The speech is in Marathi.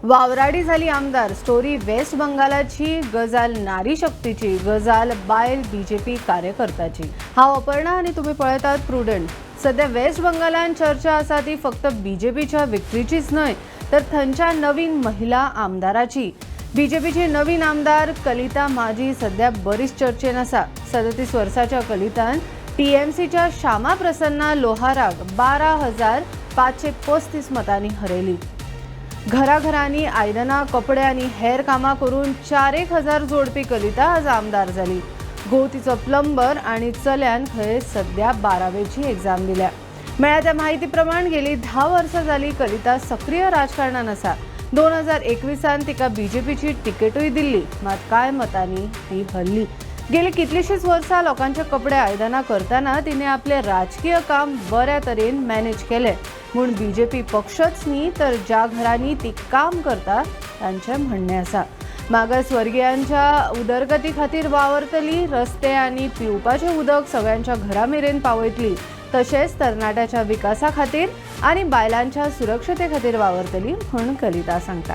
वावराडी झाली आमदार, स्टोरी वेस्ट बंगालाची, गजाल नारी शक्तीची, गजाल बायल बीजेपी कार्यकर्त्याची। हांव अपर्णा आणि तुम्ही पळयतात प्रुडंट। सध्या वेस्ट बंगालान चर्चा आसा ती फक्त बीजेपीच्या विक्रीचीच न्हय तर थंयच्या नवीन महिला आमदाराची। बीजेपीची नवीन आमदार कलिता माजी सध्या बरीच चर्चेन आसा। 37 वर्साच्या कलितान टीएमसीच्या श्यामा प्रसन्ना लोहाराक 12,535 मतांनी हरयली। घराघरांनी आयदनां, कपडे आणि हेर कामां करून 4,000 जोडपी कलिता आज आमदार जाली। घोव तिचो प्लंबर आणि चल्यान थंय सध्या 12वेची एग्जाम दिल्या। मेळ्ळ्या त्या म्हायती प्रमाण गेली 10 वर्सां जाली कलिता सक्रिय राजकारणान आसा। 2021 तिका बीजेपीची तिकेटूय दिल्ली, मात कांय मतांनी ती हरली। गेली कितलीशीच वर्सां लोकांचे कपडे आयदनां करतना तिने आपले राजकीय काम बऱ्या तरेन मॅनेज केले म्हूण बीजेपी पक्षच न्ही तर ज्या घरांनी ती काम करता तांचें म्हणणें आसा। मागासवर्गीयांच्या उदरगती खातीर वावरतली, रस्ते आनी पिवपाचें उदक सगळ्यांच्या घरामेरेन पावयतली, तशेंच तरणाट्याच्या विकासा खातीर आनी बायलांच्या सुरक्षते खातीर वावरतली म्हूण कलिता सांगता।